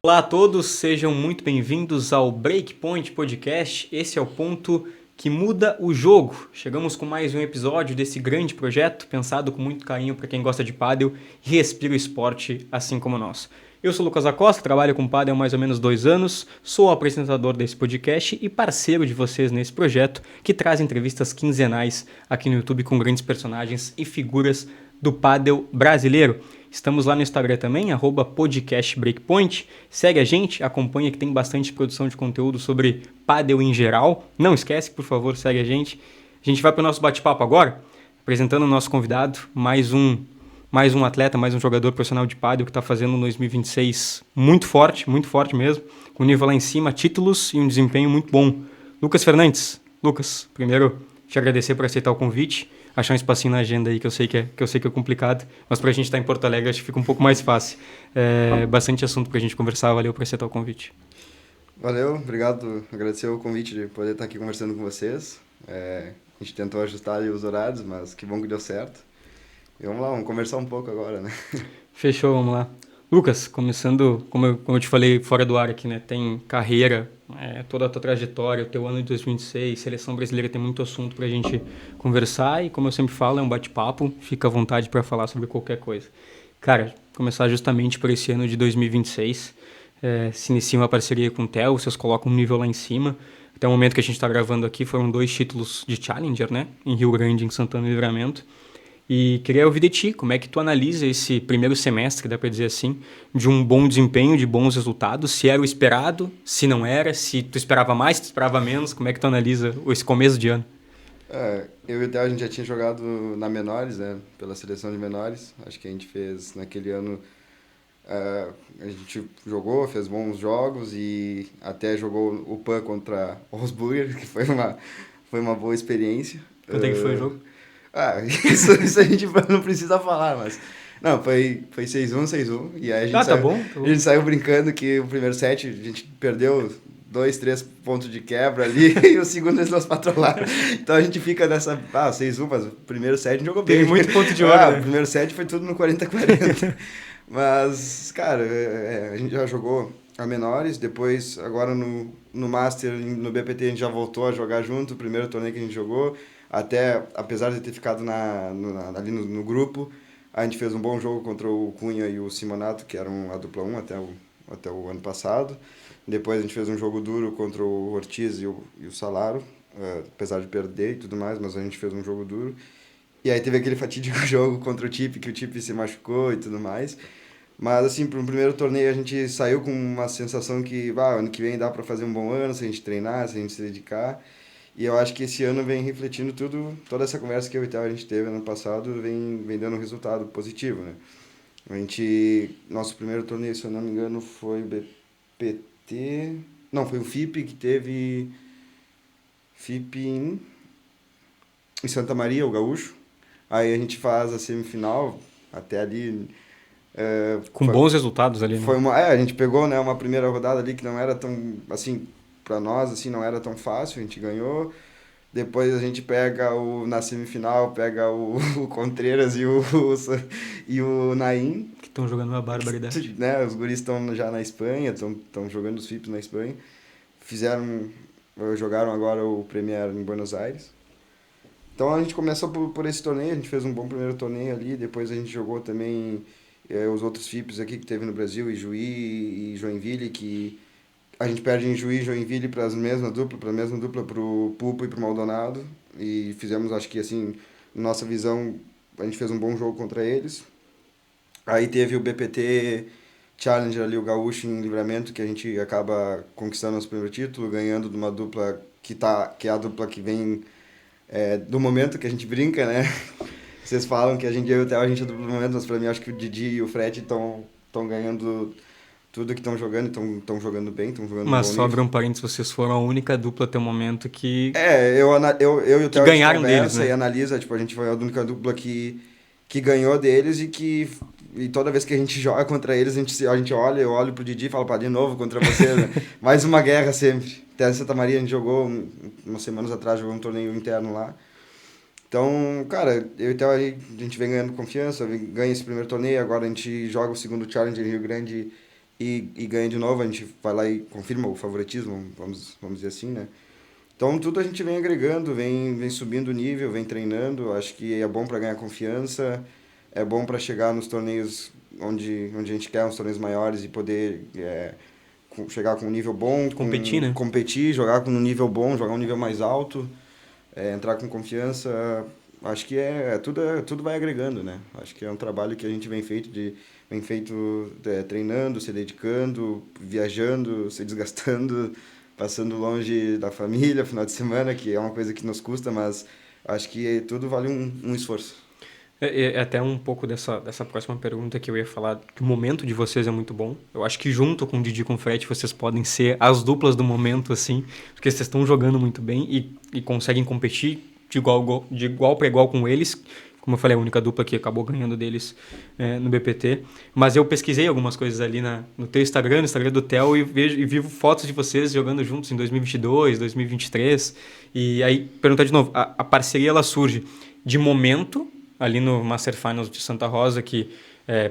Olá a todos, sejam muito bem-vindos ao Breakpoint Podcast. Esse é o ponto que muda o jogo. Chegamos com mais um episódio desse grande projeto, pensado com muito carinho para quem gosta de pádel e respira o esporte assim como nós. Eu sou o Lucas Acosta, trabalho com pádel há mais ou menos 2 anos, sou o apresentador desse podcast e parceiro de vocês nesse projeto, que traz entrevistas quinzenais aqui no YouTube com grandes personagens e figuras do pádel brasileiro. Estamos lá no Instagram também, @podcastbreakpoint. Segue a gente, acompanha que tem bastante produção de conteúdo sobre pádel em geral. Não esquece, por favor, segue a gente. A gente vai para o nosso bate-papo agora, apresentando o nosso convidado, mais um atleta, mais um jogador profissional de pádel que está fazendo um 2026 muito forte mesmo, com nível lá em cima, títulos e um desempenho muito bom. Lucas Fernandes. Lucas, primeiro te agradecer por aceitar o convite, achar um espacinho na agenda aí que eu sei que é complicado, mas pra gente estar em Porto Alegre acho que fica um pouco mais fácil. Bastante assunto pra gente conversar, valeu por aceitar o convite. Valeu, obrigado, agradecer o convite de poder estar aqui conversando com vocês. A gente tentou ajustar ali os horários, mas que bom que deu certo. E vamos lá, vamos conversar um pouco agora, né? Fechou, vamos lá. Lucas, começando, como eu te falei fora do ar aqui, né? Tem carreira, toda a tua trajetória, o teu ano de 2026, seleção brasileira, tem muito assunto pra gente conversar e, como eu sempre falo, é um bate-papo, fica à vontade para falar sobre qualquer coisa. Cara, começar justamente por esse ano de 2026, se inicia uma parceria com o Theo, vocês colocam um nível lá em cima. Até o momento que a gente está gravando aqui, foram 2 títulos de Challenger, né? Em Rio Grande, em Santana do Livramento. E queria ouvir de ti, como é que tu analisa esse primeiro semestre, dá para dizer assim, de um bom desempenho, de bons resultados, se era o esperado, se não era, se tu esperava mais, se tu esperava menos, como é que tu analisa esse começo de ano? Eu e o Theo, a gente já tinha jogado na menores, né? Pela seleção de menores. Acho que a gente fez naquele ano. A gente jogou, fez bons jogos e até jogou o PAN contra o Osburger, que foi uma boa experiência. Quanto é que foi o jogo? Isso a gente não precisa falar, mas... Não, foi 6-1, 6-1, e aí Ah, tá bom, tá a bom. gente saiu brincando que o primeiro set a gente perdeu 2, 3 pontos de quebra ali, e o segundo eles nos patrolaram. Então a gente fica nessa, 6-1, mas o primeiro set a gente jogou Teve bem. muito ponto de ouro, O né? primeiro set foi tudo no 40-40. Mas, cara, a gente já jogou a menores, depois, agora no Master, no BPT, a gente já voltou a jogar junto, o primeiro torneio que a gente jogou, até, apesar de ter ficado ali no grupo, a gente fez um bom jogo contra o Cunha e o Simonato, que eram a dupla 1 até o ano passado. Depois a gente fez um jogo duro contra o Ortiz e o Salaro, apesar de perder e tudo mais, mas a gente fez um jogo duro. E aí teve aquele fatídico jogo contra o Tipe, que o Tipe se machucou e tudo mais. Mas, assim, para o primeiro torneio a gente saiu com uma sensação que, ano que vem dá para fazer um bom ano se a gente treinar, se a gente se dedicar. E eu acho que esse ano vem refletindo toda essa conversa que eu e o Theo a gente teve ano passado, vem dando um resultado positivo, né? Nosso primeiro torneio, se eu não me engano, foi o BPT... Não, foi o FIP, que teve FIP em Santa Maria, o Gaúcho. Aí a gente faz a semifinal, até ali... Com bons resultados ali, né? A gente pegou, né, uma primeira rodada ali que não era tão, assim, para nós, assim, não era tão fácil, a gente ganhou. Depois a gente na semifinal, pega o Contreras e o Naim, Que estão jogando uma barbaridade. né, os guris estão já na Espanha, estão jogando os FIPs na Espanha. Jogaram agora o Premier em Buenos Aires. Então a gente começou por esse torneio, a gente fez um bom primeiro torneio ali, depois a gente jogou também os outros FIPs aqui que teve no Brasil, Ijuí e Joinville, que a gente perde em Juiz e Joinville para a mesma dupla, pro Pulpo e pro Maldonado, e fizemos, acho que assim, nossa visão, a gente fez um bom jogo contra eles. Aí teve o BPT Challenger ali, o Gaúcho em Livramento, que a gente acaba conquistando nosso primeiro título, ganhando de uma dupla que é a dupla que vem do momento que a gente brinca, né? Vocês falam que eu e o Theo, a gente é duplo momento, mas pra mim acho que o Didi e o Fred estão ganhando tudo que estão jogando, estão jogando bem, estão jogando um Mas bom só abrir nível. um parênteses, vocês foram a única dupla até o momento Eu e o que Theo a gente ganharam deles, conversa e né? analisa, tipo, a gente foi a única dupla que ganhou deles e toda vez que a gente joga contra eles, a gente olha, eu olho pro Didi e falo, pá, de novo contra você, né? Mais uma guerra sempre. Até em Santa Maria a gente jogou, umas semanas atrás, jogou um torneio interno lá. Então, cara, eu e o Theo, a gente vem ganhando confiança, ganha esse primeiro torneio, agora a gente joga o segundo Challenger em Rio Grande e ganha de novo, a gente vai lá e confirma o favoritismo, vamos dizer assim, né? Então, tudo a gente vem agregando, vem subindo o nível, vem treinando. Acho que é bom para ganhar confiança, é bom para chegar nos torneios onde a gente quer, uns torneios maiores e poder chegar com um nível bom, Competir, né? competir, jogar com um nível bom, jogar um nível mais alto, entrar com confiança. Acho que tudo vai agregando, né? Acho que é um trabalho que a gente vem feito treinando, se dedicando, viajando, se desgastando, passando longe da família, final de semana, que é uma coisa que nos custa, mas acho que tudo vale um esforço. É até um pouco dessa próxima pergunta que eu ia falar, que o momento de vocês é muito bom. Eu acho que junto com o Didi e com o Fred, vocês podem ser as duplas do momento, assim, porque vocês estão jogando muito bem e conseguem competir de igual para igual com eles. Como eu falei, a única dupla que acabou ganhando deles no BPT. Mas eu pesquisei algumas coisas ali no teu Instagram, no Instagram do Theo, e vivo fotos de vocês jogando juntos em 2022, 2023. E aí, perguntar de novo, a parceria ela surge de momento, ali no Master Finals de Santa Rosa, que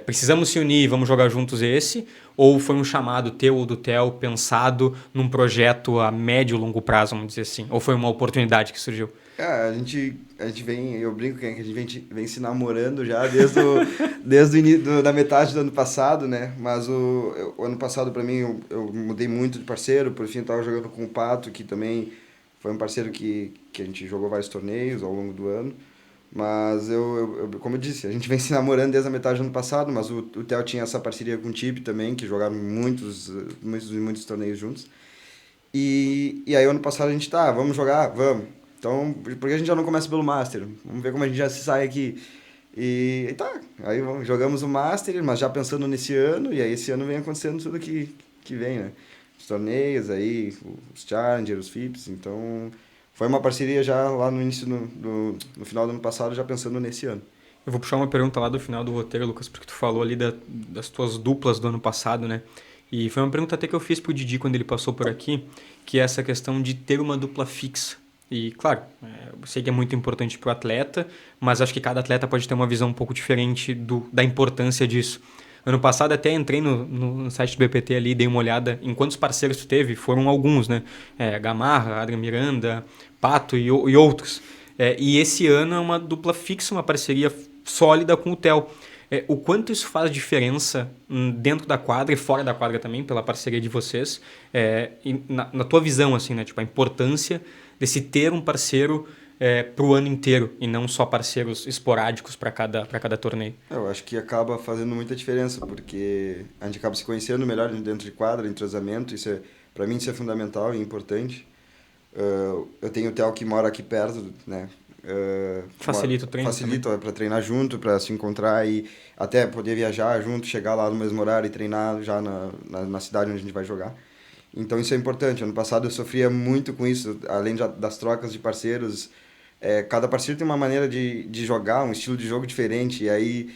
precisamos se unir e vamos jogar juntos esse, ou foi um chamado teu ou do Theo pensado num projeto a médio e longo prazo, vamos dizer assim, ou foi uma oportunidade que surgiu? Eu brinco que a gente vem se namorando já desde o início, da metade do ano passado, né? Mas o ano passado, para mim, eu mudei muito de parceiro, por fim, eu tava jogando com o Pato, que também foi um parceiro que a gente jogou vários torneios ao longo do ano. Mas como eu disse, a gente vem se namorando desde a metade do ano passado, mas o Theo tinha essa parceria com o Tip também, que jogaram muitos torneios juntos. E aí, ano passado, a gente vamos jogar? Vamos. Então, por que a gente já não começa pelo Master? Vamos ver como a gente já se sai aqui. Aí jogamos o Master, mas já pensando nesse ano, e aí esse ano vem acontecendo tudo que vem, né? Os torneios aí, os Challenger, os FIPS, então foi uma parceria já lá no início, no final do ano passado, já pensando nesse ano. Eu vou puxar uma pergunta lá do final do roteiro, Lucas, porque tu falou ali das tuas duplas do ano passado, né? E foi uma pergunta até que eu fiz pro Didi quando ele passou por aqui, que é essa questão de ter uma dupla fixa. E, claro, eu sei que é muito importante pro atleta, mas acho que cada atleta pode ter uma visão um pouco diferente da importância disso. Ano passado até entrei no site do BPT ali, dei uma olhada em quantos parceiros tu teve, foram alguns, né? Gamarra, Adrian Miranda, Pato e outros. E esse ano é uma dupla fixa, uma parceria sólida com o Theo. O quanto isso faz diferença dentro da quadra e fora da quadra também, pela parceria de vocês, e na tua visão, assim, né? Tipo, a importância desse ter um parceiro para o ano inteiro e não só parceiros esporádicos para cada torneio. Eu acho que acaba fazendo muita diferença, porque a gente acaba se conhecendo melhor dentro de quadra, entrosamento, para mim isso é fundamental e importante. Eu tenho o Theo que mora aqui perto, né? Facilita o treino. Facilita para treinar junto, para se encontrar e até poder viajar junto, chegar lá no mesmo horário e treinar já na cidade onde a gente vai jogar. Então isso é importante. Ano passado eu sofria muito com isso, além das trocas de parceiros. Cada parceiro tem uma maneira de jogar, um estilo de jogo diferente, e aí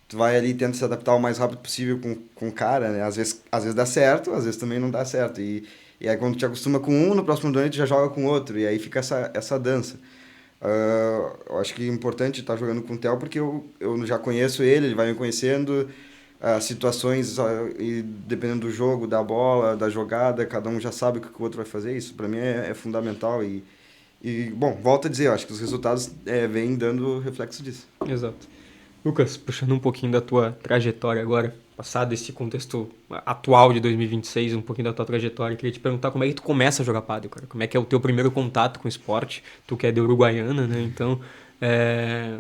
tu vai ali tenta se adaptar o mais rápido possível com o cara, né? Às vezes dá certo, às vezes também não dá certo. E aí quando tu te acostuma com um, no próximo torneio tu já joga com outro, e aí fica essa dança. Eu acho que é importante estar jogando com o Theo porque eu já conheço ele vai me conhecendo, as situações, e dependendo do jogo, da bola, da jogada, cada um já sabe o que o outro vai fazer. Isso para mim é fundamental bom, volto a dizer, eu acho que os resultados vêm dando reflexo disso. Exato. Lucas, puxando um pouquinho da tua trajetória agora, passado esse contexto atual de 2026, um pouquinho da tua trajetória, queria te perguntar como é que tu começa a jogar pádel, cara? Como é que é o teu primeiro contato com o esporte? Tu que é de Uruguaiana, né? Então,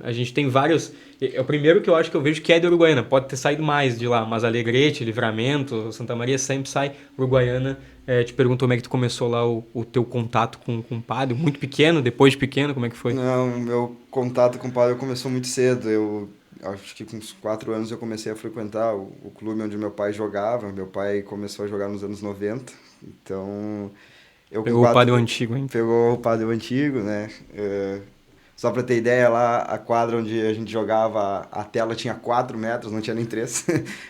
a gente tem vários... É o primeiro que eu acho que eu vejo que é de Uruguaiana. Pode ter saído mais de lá, mas Alegrete, Livramento, Santa Maria sempre sai Uruguaiana. Te pergunto como é que tu começou lá o teu contato com o pádel. Muito pequeno, depois de pequeno, como é que foi? Não, meu contato com o pádel começou muito cedo. Eu acho que com uns 4 anos eu comecei a frequentar o clube onde meu pai jogava. Meu pai começou a jogar nos anos 90, então... Pegou o pádel antigo, hein? Pegou o pádel antigo, né? Só pra ter ideia, lá a quadra onde a gente jogava, a tela tinha 4 metros, não tinha nem 3.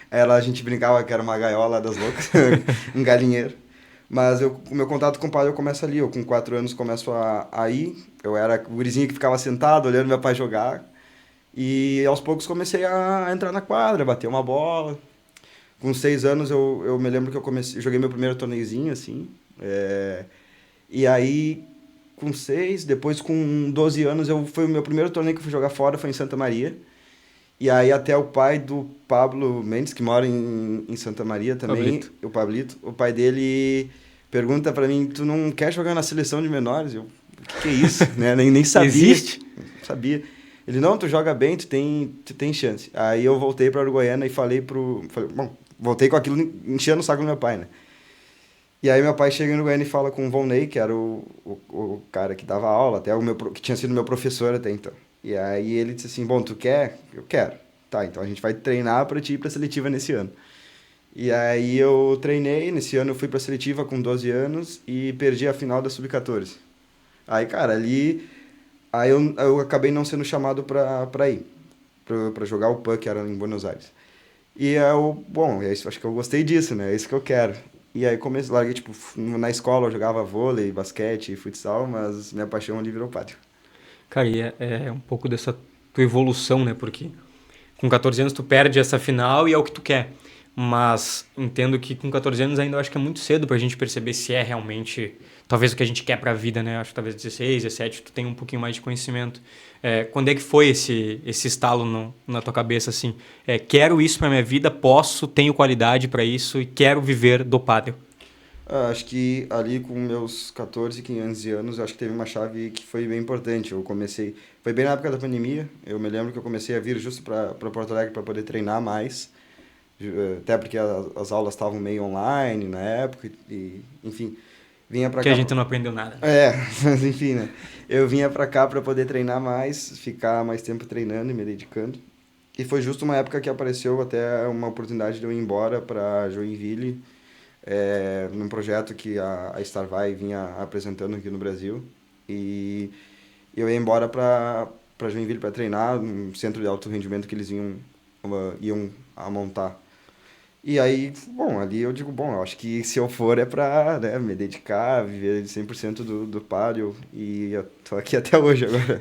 A gente brincava que era uma gaiola das loucas, um galinheiro. Mas o meu contato com o pádel começa ali. Eu com 4 anos começo a ir. Eu era o gurizinho que ficava sentado olhando meu pai jogar. E aos poucos comecei a entrar na quadra, bater uma bola. Com 6 anos eu me lembro que eu joguei meu primeiro torneiozinho, assim. E aí, com 6, depois com 12 anos, foi o meu primeiro torneio que eu fui jogar fora, foi em Santa Maria. E aí até o pai do Pablo Mendes, que mora em Santa Maria também, Pablito. o Pablito, o pai dele pergunta pra mim, tu não quer jogar na seleção de menores? Eu, o que é isso? Né? Nem sabia. Existe? Não sabia. Ele, não, tu joga bem, tu tem chance. Aí eu voltei pra Uruguaiana e bom, voltei com aquilo enchendo o saco do meu pai, né? E aí meu pai chega no Uruguaiana e fala com o Volney, que era o cara que dava aula, até que tinha sido meu professor até então. E aí ele disse assim, bom, tu quer? Eu quero. Tá, então a gente vai treinar pra te ir pra seletiva nesse ano. E aí eu treinei, nesse ano eu fui pra seletiva com 12 anos e perdi a final da Sub-14. Aí, cara, ali, eu acabei não sendo chamado pra ir, pra jogar o PAN, que era em Buenos Aires. E bom, acho que eu gostei disso, né? É isso que eu quero. E aí larguei, tipo, na escola eu jogava vôlei, basquete, futsal, mas minha paixão ali virou pátio. Cara, e é um pouco dessa tua evolução, né? Porque com 14 anos tu perde essa final e é o que tu quer. Mas entendo que com 14 anos ainda eu acho que é muito cedo pra gente perceber se é realmente talvez o que a gente quer pra vida, né? Acho que talvez 16, 17 tu tem um pouquinho mais de conhecimento. Quando é que foi esse estalo na tua cabeça assim? Quero isso pra minha vida, posso, tenho qualidade pra isso e quero viver do pádel. Acho que ali com meus 14, 15 anos, acho que teve uma chave que foi bem importante. Eu comecei, foi bem na época da pandemia, eu me lembro que eu comecei a vir justo para Porto Alegre para poder treinar mais, até porque as aulas estavam meio online na época, enfim, vinha para Que a cá. gente não aprendeu nada. Mas enfim, né? Eu vinha para cá para poder treinar mais, ficar mais tempo treinando e me dedicando. E foi justo uma época que apareceu até uma oportunidade de eu ir embora para Joinville, num projeto que a Starvai vinha apresentando aqui no Brasil. E eu ia embora para Joinville para treinar, um centro de alto rendimento que eles iam a montar. E aí, bom, ali eu digo, bom, eu acho que se eu for é pra, né, me dedicar, viver 100% do pádel, e eu tô aqui até hoje agora.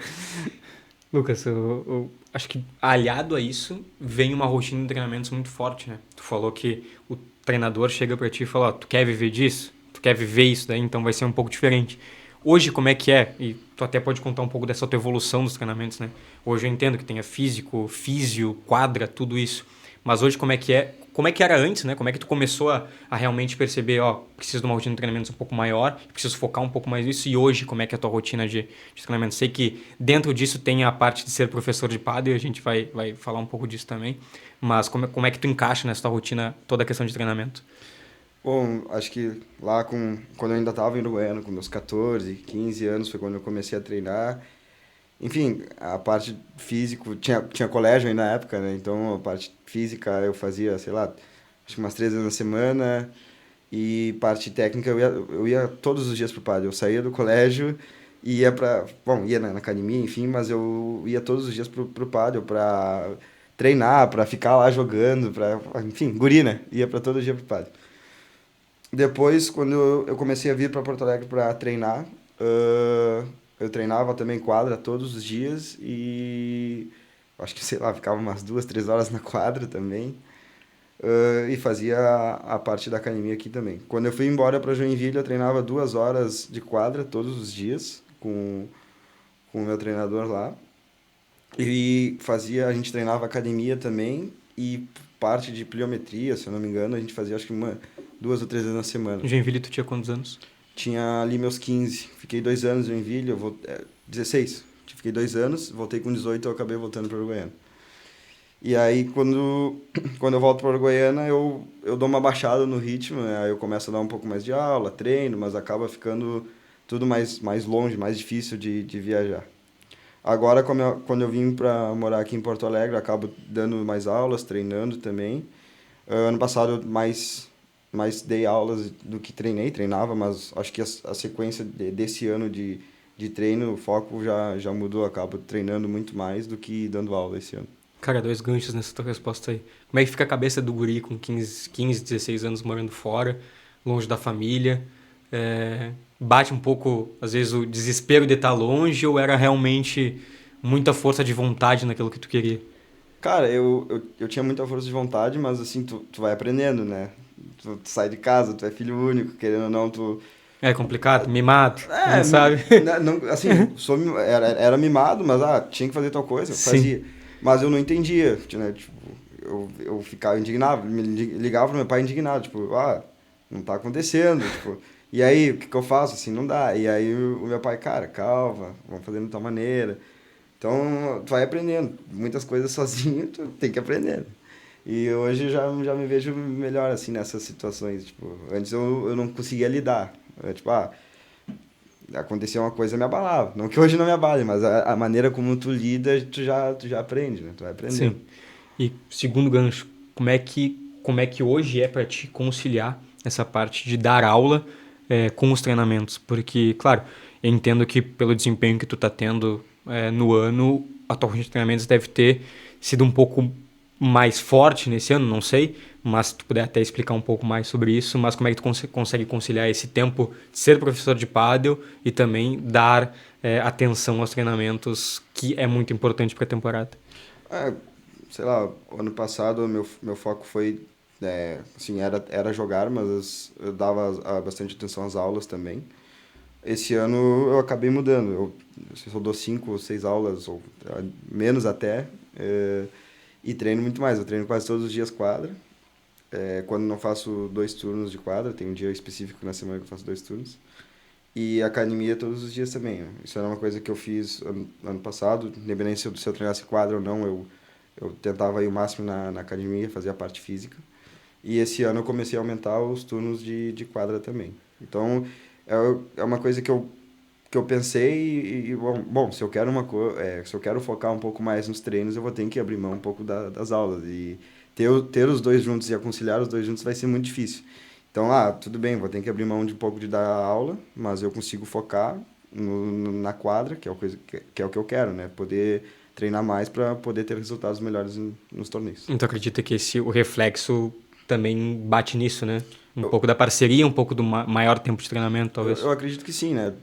Lucas, eu acho que aliado a isso vem uma rotina de treinamentos muito forte, né? Tu falou que o treinador chega pra ti e fala, ó, tu quer viver disso? Tu quer viver isso daí? Então vai ser um pouco diferente. Hoje, como é que é? E tu até pode contar um pouco dessa tua evolução dos treinamentos, né? Hoje eu entendo que tenha físico, físio, quadra, tudo isso. Mas hoje como é que é? Como é que era antes, né? Como é que tu começou a realmente perceber, ó, preciso de uma rotina de treinamentos um pouco maior, preciso focar um pouco mais nisso. E hoje, como é que é a tua rotina de treinamento? Sei que dentro disso tem a parte de ser professor de pádel, e a gente vai falar um pouco disso também. Mas como é que tu encaixa nessa tua rotina toda a questão de treinamento? Bom, acho que lá quando eu ainda estava em Uruguaiana, com meus 14, 15 anos, foi quando eu comecei a treinar. Enfim, a parte físico, tinha colégio aí na época, né? Então a parte física eu fazia, sei lá, acho que umas 3 vezes na semana. E parte técnica eu ia todos os dias pro pádel. Eu saía do colégio e ia bom, ia na academia, enfim, mas eu ia todos os dias pro pádel pra treinar, pra ficar lá jogando, enfim, guri, né? Ia pra todo dia pro pádel. Depois, quando eu comecei a vir para Porto Alegre para treinar, eu treinava também quadra todos os dias e acho que, sei lá, ficava umas 2, 3 horas na quadra também. E fazia a parte da academia aqui também. Quando eu fui embora para Joinville, eu treinava 2 horas de quadra todos os dias com o meu treinador lá. E a gente treinava academia também e parte de pliometria, se eu não me engano, a gente fazia acho que 2 ou 3 vezes na semana. Em Joinville, tu tinha quantos anos? Tinha ali meus 15. Fiquei 2 anos em Joinville, 16. Fiquei 2 anos, voltei com 18, eu acabei voltando para Uruguaiana. E aí, quando eu volto para Uruguaiana, eu dou uma baixada no ritmo, né? Aí eu começo a dar um pouco mais de aula, treino, mas acaba ficando tudo mais longe, mais difícil de viajar. Agora, quando eu vim para morar aqui em Porto Alegre, eu acabo dando mais aulas, treinando também. Ano passado eu mais dei aulas do que treinava, mas acho que a sequência desse ano de treino, o foco já mudou, acabo treinando muito mais do que dando aula esse ano. Cara, dois ganchos nessa tua resposta aí. Como é que fica a cabeça do guri com 16 anos morando fora, longe da família? Bate um pouco, às vezes, o desespero de estar longe ou era realmente muita força de vontade naquilo que tu queria? Cara, eu tinha muita força de vontade, mas assim, tu vai aprendendo, né? Tu sai de casa, tu é filho único, querendo ou não, tu... É complicado, mimado, É, não sabe? não, assim, era mimado, mas tinha que fazer tal coisa, eu Sim, fazia. Mas eu não entendia, né? Tipo, eu ficava indignado, ligava pro meu pai indignado, tipo, não tá acontecendo, tipo, e aí, o que que eu faço? Assim, não dá. E aí o meu pai, cara, calma, vamos fazer de tal maneira. Então, tu vai aprendendo. Muitas coisas sozinho, tu tem que aprender. E hoje já me vejo melhor, assim, nessas situações. Tipo, antes eu não conseguia lidar. Tipo, acontecia uma coisa me abalava. Não que hoje não me abale, mas a maneira como tu lida, tu já aprende, né? Tu vai aprendendo. sim. E segundo gancho, como é que hoje é para ti conciliar essa parte de dar aula com os treinamentos? Porque, claro, eu entendo que pelo desempenho que tu tá tendo no ano, a tua rotina de treinamentos deve ter sido um pouco mais forte nesse ano, não sei, mas se tu puder até explicar um pouco mais sobre isso, mas como é que tu consegue conciliar esse tempo de ser professor de pádel e também dar atenção aos treinamentos, que é muito importante para a temporada? É, sei lá, ano passado meu foco foi, assim, era jogar, mas eu dava bastante atenção às aulas também. Esse ano eu acabei mudando. Eu dou 5 ou 6 aulas, ou menos até, e treino muito mais. Eu treino quase todos os dias quadra. Quando não faço 2 turnos de quadra, tem um dia específico na semana que eu faço 2 turnos. E academia todos os dias também, né? Isso era uma coisa que eu fiz ano passado, independente se eu treinasse quadra ou não, eu tentava ir o máximo na academia, fazer a parte física. E esse ano eu comecei a aumentar os turnos de quadra também. Então, é uma coisa que eu pensei bom, se eu quero focar um pouco mais nos treinos, eu vou ter que abrir mão um pouco das aulas. E ter os dois juntos e aconselhar os dois juntos vai ser muito difícil. Então, tudo bem, vou ter que abrir mão de um pouco de dar aula, mas eu consigo focar na quadra, que é, que é o que eu quero, né? Poder treinar mais para poder ter resultados melhores nos torneios. Então acredita que o reflexo também bate nisso, né? Um Eu, pouco da parceria, um pouco do maior tempo de treinamento, eu talvez. acredito que sim, né?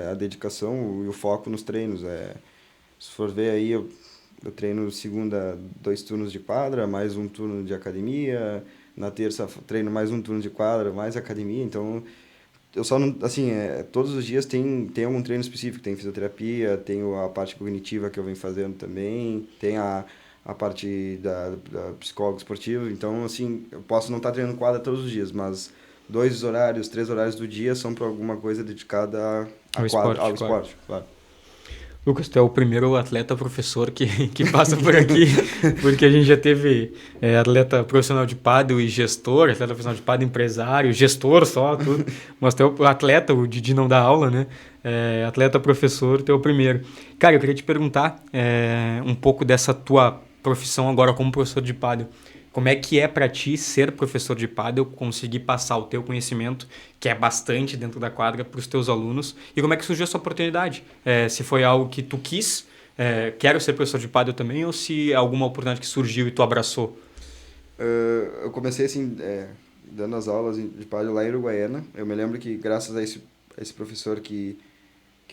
A dedicação e o foco nos treinos. Se for ver aí, eu treino segunda 2 turnos de quadra, mais um turno de academia. Na terça treino mais um turno de quadra, mais academia. Então, eu só não, assim, todos os dias tem algum treino específico. Tem fisioterapia, tem a parte cognitiva que eu venho fazendo também, tem a parte da psicólogo esportivo. Então, assim, eu posso não estar treinando quadra todos os dias, mas 2 horários, 3 horários do dia são para alguma coisa dedicada O esporte, ao claro. esporte, claro. Lucas, tu é o primeiro atleta professor que passa por aqui, porque a gente já teve atleta profissional de pádel e gestor, atleta profissional de pádel empresário, gestor só, tudo. Mas tu é o atleta, o Didi não dá aula, né? Atleta professor, tu é o primeiro. Cara, eu queria te perguntar um pouco dessa tua profissão agora como professor de pádel. Como é que é para ti ser professor de pádel, conseguir passar o teu conhecimento, que é bastante dentro da quadra, para os teus alunos? E como é que surgiu essa oportunidade? Se foi algo que tu quis, quero ser professor de pádel também, ou se é alguma oportunidade que surgiu e tu abraçou? Eu comecei assim, dando as aulas de pádel lá em Uruguaiana. Eu me lembro que graças a esse professor que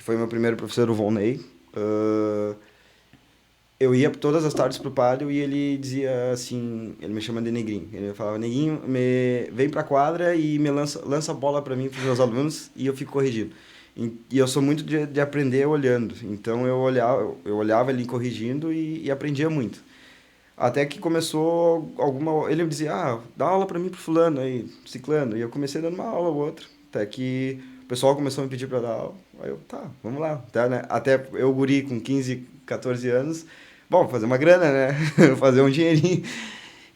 foi meu primeiro professor, o Volney, eu ia todas as tardes pro pádel e ele dizia assim, ele me chama de Negrinho. Ele falava, Neguinho, vem pra quadra e me lança a bola pra mim, pros meus alunos, e eu fico corrigindo. E eu sou muito de aprender olhando. Então eu olhava ele corrigindo e aprendia muito. Até que começou alguma. Ele me dizia, dá aula pra mim pro fulano aí, ciclano. E eu comecei dando uma aula ou outra. Até que o pessoal começou a me pedir pra dar aula. Aí eu, tá, vamos lá. Tá, né? Até eu, guri, com 15, 14 anos, bom, fazer uma grana, né? Fazer um dinheirinho.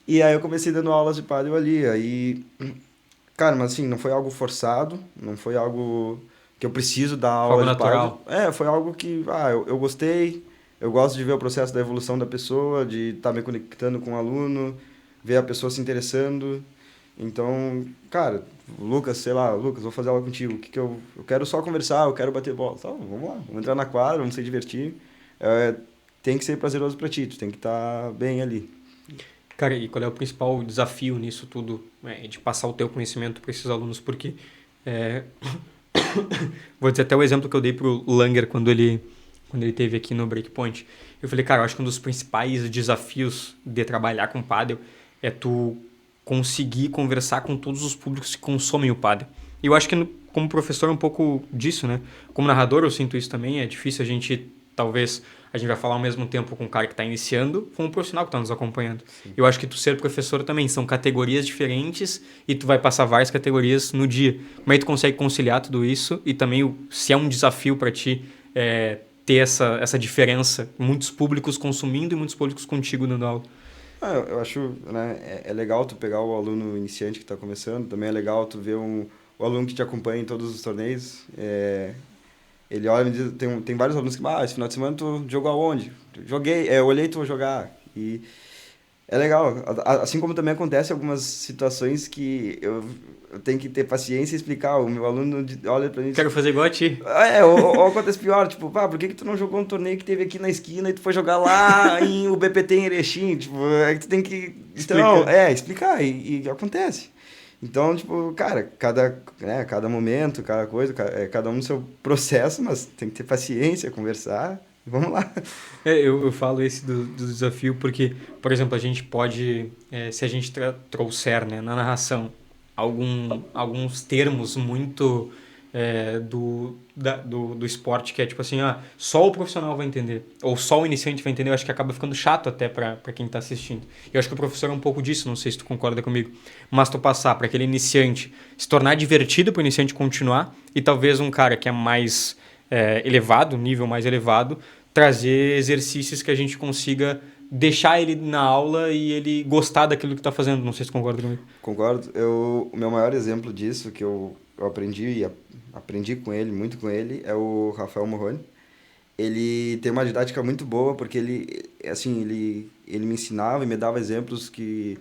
E aí eu comecei dando aulas de pádel ali. Aí, cara, mas assim, não foi algo forçado, não foi algo que eu preciso dar Foi algo aula de pádel. natural. Foi algo que, eu gostei. Eu gosto de ver o processo da evolução da pessoa, de estar me conectando com o aluno, ver a pessoa se interessando. Então, cara, Lucas, sei lá, Lucas, vou fazer aula contigo. O que que eu quero só conversar, eu quero bater bola. Tá, vamos lá, vamos entrar na quadra, vamos se divertir. É, tem que ser prazeroso pra ti, tu tem que estar bem ali. Cara, e qual é o principal desafio nisso tudo, de passar o teu conhecimento para esses alunos? Porque, é, vou dizer até o exemplo que eu dei pro Langer quando quando ele esteve aqui no Breakpoint. Eu falei, cara, eu acho que um dos principais desafios de trabalhar com pádel é tu conseguir conversar com todos os públicos que consomem o pádel. E eu acho que como professor é um pouco disso, né? Como narrador eu sinto isso também, é difícil a gente, talvez, a gente vai falar ao mesmo tempo com um cara que está iniciando, com um profissional que está nos acompanhando. Sim. Eu acho que tu ser professor também, são categorias diferentes e tu vai passar várias categorias no dia. Como é que tu consegue conciliar tudo isso e também se é um desafio para ti ter essa diferença, muitos públicos consumindo e muitos públicos contigo dando aula? Eu acho, né, é legal tu pegar o aluno iniciante que está começando, também é legal tu ver o aluno que te acompanha em todos os torneios. Ele olha e me diz, tem vários alunos que, esse final de semana tu jogou aonde? Joguei, eu olhei tu jogar. E é legal, assim como também acontece algumas situações que eu tenho que ter paciência e explicar. O meu aluno olha pra mim e diz, quero fazer igual a ti. Ou acontece pior, tipo, por que tu não jogou um torneio que teve aqui na esquina e tu foi jogar lá em o BPT em Erechim? Tipo, é que tu tem que... Então, explicar, e acontece. Então, tipo, cara, cada momento, cada coisa, cada um no seu processo, mas tem que ter paciência, conversar, e vamos lá. Eu falo esse do desafio porque, por exemplo, a gente pode, se a gente trouxer, né, na narração alguns termos muito do esporte, que é tipo assim, só o profissional vai entender, ou só o iniciante vai entender, eu acho que acaba ficando chato até para quem está assistindo. Eu acho que o professor é um pouco disso, não sei se tu concorda comigo, mas tu passar para aquele iniciante se tornar divertido para o iniciante continuar, e talvez um cara que é mais elevado, nível mais elevado, trazer exercícios que a gente consiga deixar ele na aula e ele gostar daquilo que está fazendo. Não sei se tu concorda comigo. Concordo. O meu maior exemplo disso, que eu aprendi com ele, muito com ele, é o Rafael Morrone. Ele tem uma didática muito boa, porque ele me ensinava e me dava exemplos que...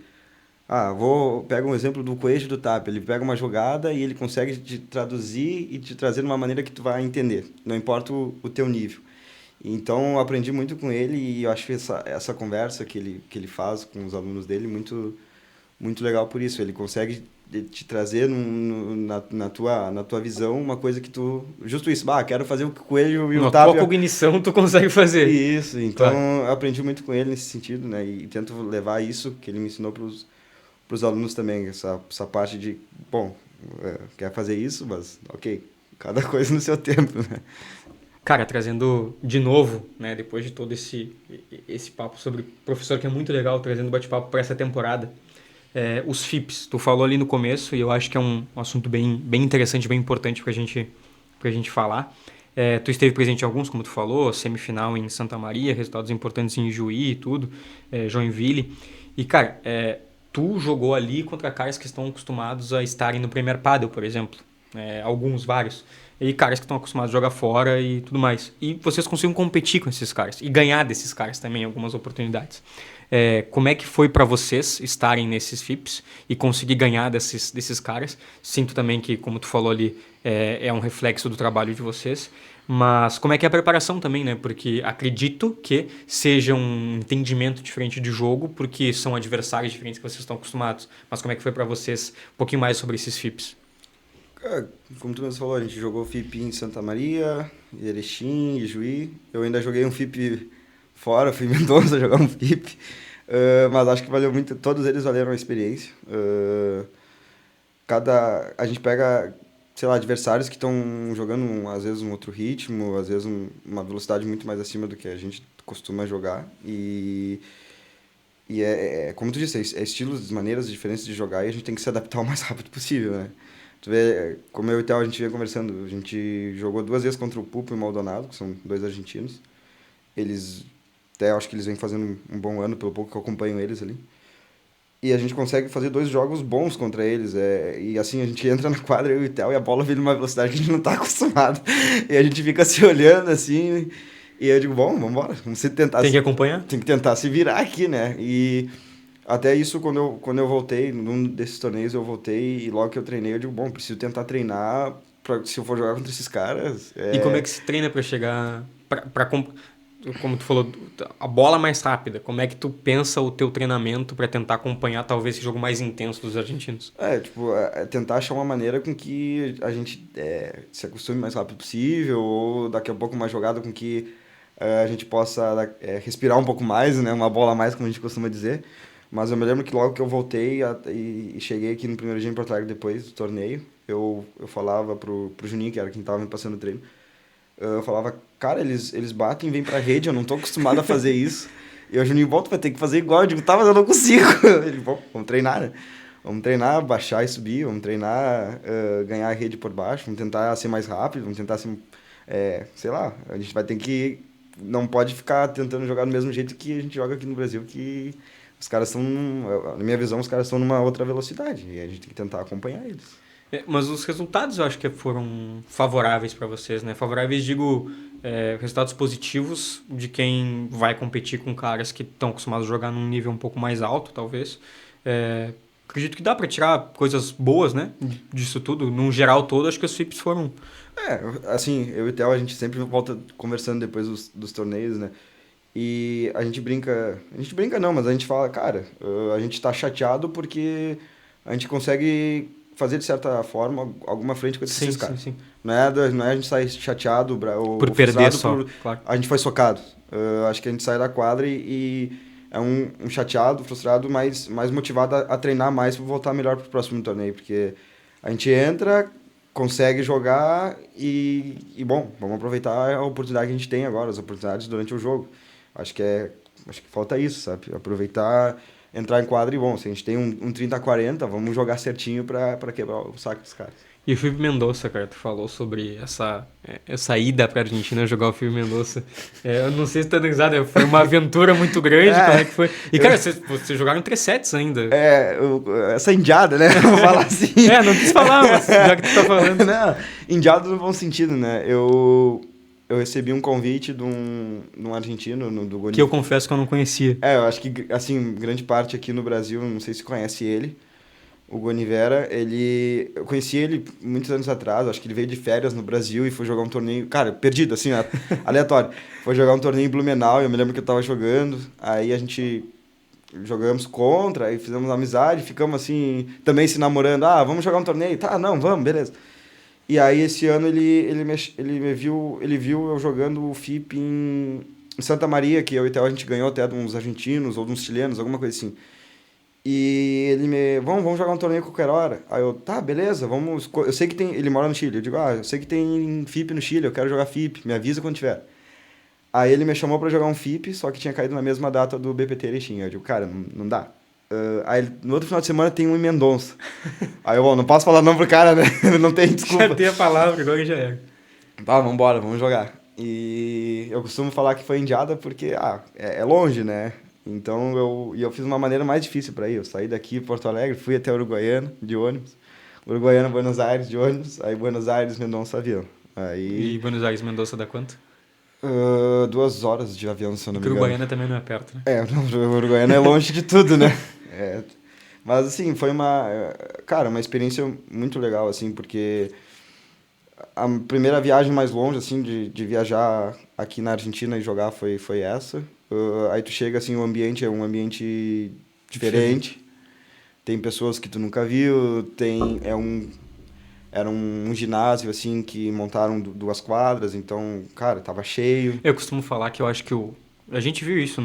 pega um exemplo do Coelho do Tap. Ele pega uma jogada e ele consegue te traduzir e te trazer de uma maneira que tu vai entender. Não importa o teu nível. Então, eu aprendi muito com ele e eu acho essa conversa que ele faz com os alunos dele muito, muito legal por isso. Ele consegue te trazer na tua visão uma coisa que tu... Justo isso, quero fazer o Coelho e o Tap. Na tua cognição tu consegue fazer. Isso, então eu aprendi muito com ele nesse sentido, né? E tento levar isso que ele me ensinou para os alunos também, essa parte de, quer fazer isso, mas ok, cada coisa no seu tempo, né? Cara, trazendo de novo, né, depois de todo esse papo sobre professor, que é muito legal, trazendo bate-papo para essa temporada, os FIPS. Tu falou ali no começo e eu acho que é um assunto bem interessante, bem importante pra gente falar. Tu esteve presente em alguns, como tu falou, semifinal em Santa Maria, resultados importantes em Juí e tudo, Joinville. E, cara, tu jogou ali contra caras que estão acostumados a estarem no Premier Padel, por exemplo. Vários. E caras que estão acostumados a jogar fora e tudo mais. E vocês conseguem competir com esses caras e ganhar desses caras também em algumas oportunidades. Como é que foi para vocês estarem nesses FIPS e conseguir ganhar desses caras? Sinto também que, como tu falou ali, é um reflexo do trabalho de vocês. Mas como é que é a preparação também, né? Porque acredito que seja um entendimento diferente de jogo, porque são adversários diferentes que vocês estão acostumados. Mas como é que foi para vocês? Um pouquinho mais sobre esses FIPS. Como tu mesmo falou, a gente jogou FIP em Santa Maria, Erechim, Ijuí. Eu ainda joguei um FIP fora, fui em Mendonça jogar um FIP. Mas acho que valeu muito, todos eles valeram a experiência. A gente pega, sei lá, adversários que estão jogando às vezes um outro ritmo, às vezes uma velocidade muito mais acima do que a gente costuma jogar. E como tu disse, estilos, maneiras diferentes de jogar e a gente tem que se adaptar o mais rápido possível, né? Tu vê, como eu e o Theo, a gente vinha conversando, a gente jogou 2 vezes contra o Pupo e o Maldonado, que são 2 argentinos. Até acho que eles vêm fazendo um bom ano, pelo pouco que eu acompanho eles ali. E a gente consegue fazer 2 jogos bons contra eles. E assim, a gente entra na quadra, eu e o Theo, e a bola vem numa velocidade que a gente não tá acostumado. E a gente fica se olhando assim, e eu digo, vamos embora, vamos tentar... Tem que acompanhar? Tem que tentar se virar aqui, né? E... Até isso, quando eu voltei, num desses torneios eu voltei e logo que eu treinei, eu digo, preciso tentar treinar se eu for jogar contra esses caras. E como é que se treina para chegar, como tu falou, a bola mais rápida? Como é que tu pensa o teu treinamento para tentar acompanhar talvez esse jogo mais intenso dos argentinos? Tentar achar uma maneira com que a gente se acostume o mais rápido possível, ou daqui a pouco uma jogada com que a gente possa respirar um pouco mais, né? Uma bola a mais, como a gente costuma dizer. Mas eu me lembro que logo que eu voltei e cheguei aqui no primeiro dia em Porto Alegre depois do torneio, eu falava pro Juninho, que era quem tava me passando o treino, eu falava, cara, eles batem e vêm pra rede, eu não tô acostumado a fazer isso. E o Juninho volta, vai ter que fazer igual. Eu digo, tá, mas eu não consigo. Ele, bom, vamos treinar, né? Vamos treinar, baixar e subir, vamos treinar, ganhar a rede por baixo, vamos tentar ser mais rápido, vamos tentar ser, sei lá, a gente vai ter que, não pode ficar tentando jogar do mesmo jeito que a gente joga aqui no Brasil, que os caras estão, na minha visão, os caras estão numa outra velocidade, e a gente tem que tentar acompanhar eles. Mas os resultados eu acho que foram favoráveis para vocês, né? Favoráveis, digo, resultados positivos de quem vai competir com caras que estão acostumados a jogar num nível um pouco mais alto, talvez. Acredito que dá para tirar coisas boas, né? Disso tudo. Num geral todo, acho que os FIPs foram... Assim, eu e o Theo, a gente sempre volta conversando depois dos torneios, né? E a gente brinca não, mas a gente fala, cara, a gente tá chateado porque a gente consegue fazer, de certa forma, alguma frente com esses caras. Sim. Não é a gente sair chateado ou por perder só, claro. A gente foi socado. Acho que a gente sai da quadra e é um chateado, frustrado, mas mais motivado a treinar mais para voltar melhor pro próximo torneio, porque a gente entra, consegue jogar bom, vamos aproveitar a oportunidade que a gente tem agora, as oportunidades durante o jogo. Acho que falta isso, sabe? Aproveitar, entrar em quadra e, bom, se a gente tem um 30-40, vamos jogar certinho pra quebrar o saco dos caras. E o Filipe Mendonça, cara, tu falou sobre essa ida pra Argentina jogar o Filipe Mendonça. Eu não sei se tu tá analisado, foi uma aventura muito grande, como é que foi? E, cara, vocês jogaram 3 sets ainda. Essa indiada, né? Vou falar assim. Não quis falar, mas já que tu tá falando. Não, indiado no bom sentido, né? Eu recebi um convite de um argentino, do Goni. Que eu confesso que eu não conhecia. Eu acho que, assim, grande parte aqui no Brasil, não sei se conhece ele, o Gonivera, eu conheci ele muitos anos atrás, acho que ele veio de férias no Brasil e foi jogar um torneio, cara, perdido, assim, aleatório. Foi jogar um torneio em Blumenau, eu me lembro que eu tava jogando, aí a gente jogamos contra, aí fizemos amizade, ficamos assim, também se namorando, vamos jogar um torneio, tá, não, vamos, beleza. E aí esse ano ele viu eu jogando o FIP em Santa Maria, que eu e o Theo a gente ganhou até de uns argentinos ou de uns chilenos, alguma coisa assim. E ele vamos jogar um torneio qualquer hora. Aí eu, tá, beleza, vamos. Eu sei que tem. Ele mora no Chile. Eu digo, eu sei que tem FIP no Chile, eu quero jogar FIP, me avisa quando tiver. Aí ele me chamou pra jogar um FIP, só que tinha caído na mesma data do BPT Erechim. Eu digo, cara, não dá. Aí no outro final de semana tem um em Mendonça. Aí eu, não posso falar não pro cara, né? Não tem desculpa. Já tem a palavra, agora já era. Tá, vambora, vamos jogar. E eu costumo falar que foi indiada porque, é longe, né? Então eu fiz uma maneira mais difícil para ir. Eu saí daqui, Porto Alegre, fui até Uruguaiana de ônibus. Uruguaiana, Buenos Aires de ônibus. Aí Buenos Aires, Mendonça, avião. E Buenos Aires, Mendonça dá quanto? 2 horas de avião, se eu não me engano. Uruguaiana também não é perto, né? Uruguaiana é longe de tudo, né? Mas assim, foi uma experiência muito legal, assim, porque a primeira viagem mais longe, assim, de viajar aqui na Argentina e jogar foi essa. Aí tu chega, assim, o ambiente é um ambiente diferente. Tem pessoas que tu nunca viu, era um ginásio, assim, que montaram 2 quadras, então, cara, tava cheio. Eu costumo falar que eu acho que a gente viu isso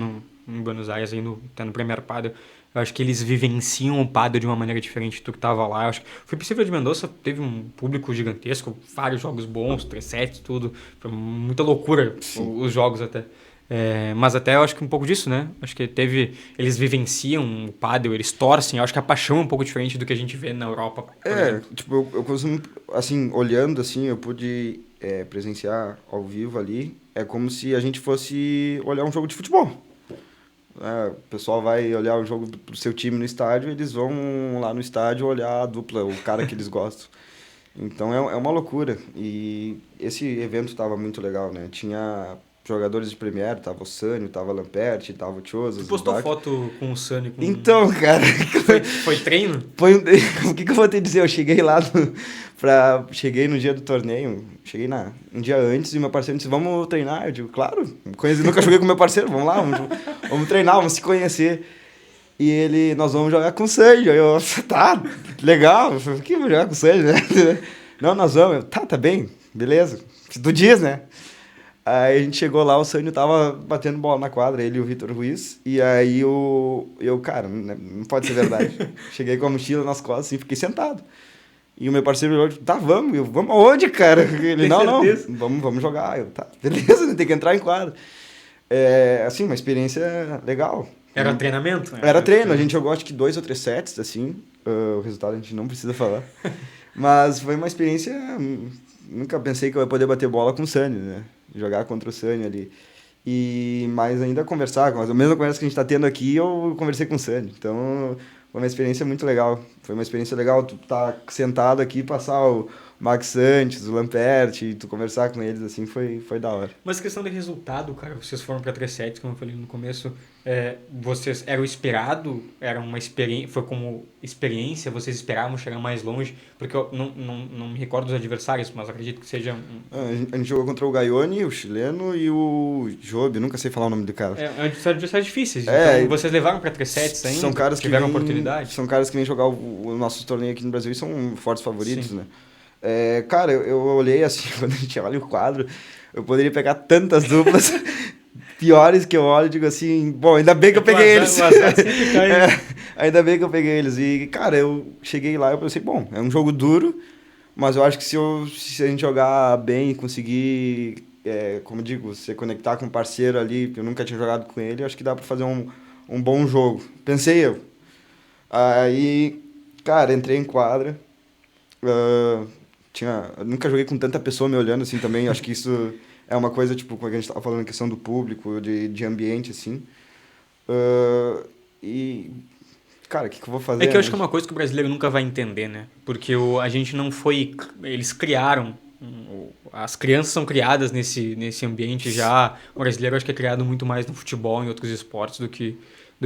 em Buenos Aires, aí até no Premier Padel. Eu acho que eles vivenciam o Padel de uma maneira diferente do que tava lá. Eu acho que foi possível de Mendonça, teve um público gigantesco, vários jogos bons, 3 sets, tudo. Foi muita loucura os jogos até. Mas até eu acho que um pouco disso, né? Acho que eles vivenciam o Padel, eles torcem. Eu acho que a paixão é um pouco diferente do que a gente vê na Europa. Tipo, eu costumo, assim, olhando, assim, eu pude presenciar ao vivo ali. É como se a gente fosse olhar um jogo de futebol. O pessoal vai olhar o jogo pro seu time no estádio, eles vão lá no estádio olhar a dupla, o cara que eles gostam. Então é uma loucura. E esse evento estava muito legal, né? Tinha jogadores de Premier, tava o Sânio, tava o Lamperti, tava o Chozas. Tu postou foto com o Sânio? Então, cara... Foi treino? O que eu vou te dizer? Eu cheguei lá cheguei no dia do torneio, cheguei um dia antes e meu parceiro disse, vamos treinar? Eu digo, claro, nunca joguei com meu parceiro, vamos lá, vamos treinar, vamos se conhecer. E nós vamos jogar com o Sânio. Aí eu, tá, legal, por que vamos jogar com o Sânio, né? Não, nós vamos. Tá bem, beleza, tu diz, né? Aí a gente chegou lá, o Sânio tava batendo bola na quadra, ele e o Vitor Ruiz. E aí cara, não pode ser verdade. Cheguei com a mochila nas costas, assim, fiquei sentado. E o meu parceiro olhou, tá, vamos. Eu, vamos aonde, cara? Ele, não, vamos jogar. Eu, tá, beleza, né? Tem que entrar em quadra. É, assim, uma experiência legal. Era treinamento? Era treino, a gente jogou acho que 2 ou 3 sets, assim. O resultado a gente não precisa falar. Mas foi uma experiência... Nunca pensei que eu ia poder bater bola com o Sânio, né? Jogar contra o Sânio ali. Mas ainda conversar, a mesma conversa que a gente tá tendo aqui, eu conversei com o Sânio. Então, foi uma experiência muito legal. Foi uma experiência legal tu tá sentado aqui, passar o Max Santos, o Lamperti, tu conversar com eles, assim, foi da hora. Mas questão de resultado, cara, vocês foram para 3 sets, como eu falei no começo, vocês eram esperado, era uma experiência, foi como experiência, vocês esperavam chegar mais longe, porque eu não me recordo dos adversários, mas acredito que seja A gente jogou contra o Gaione, o chileno e o Job, nunca sei falar o nome do cara. Adversários difíceis, então vocês levaram para 3 sets ainda? São caras tiveram que oportunidade? São caras que vêm jogar o nosso torneio aqui no Brasil e são fortes favoritos, Sim. né? Cara, eu olhei assim, quando a gente olha o quadro, eu poderia pegar tantas duplas piores que eu olho e digo assim, bom, ainda bem que eu peguei eles. Ainda bem que eu peguei eles. E, cara, eu cheguei lá e eu pensei, bom, é um jogo duro, mas eu acho que se a gente jogar bem e conseguir, como eu digo, se conectar com um parceiro ali, que eu nunca tinha jogado com ele, eu acho que dá pra fazer um bom jogo. Pensei eu. Aí, cara, entrei em quadra. Eu nunca joguei com tanta pessoa me olhando assim também. Acho que isso é uma coisa, tipo, como a gente tava falando, questão do público, de ambiente, assim. E, cara, o que eu vou fazer? É que eu acho que é uma coisa que o brasileiro nunca vai entender, né? Porque a gente não foi... Eles criaram... As crianças são criadas nesse ambiente já. O brasileiro acho que é criado muito mais no futebol, em outros esportes, do que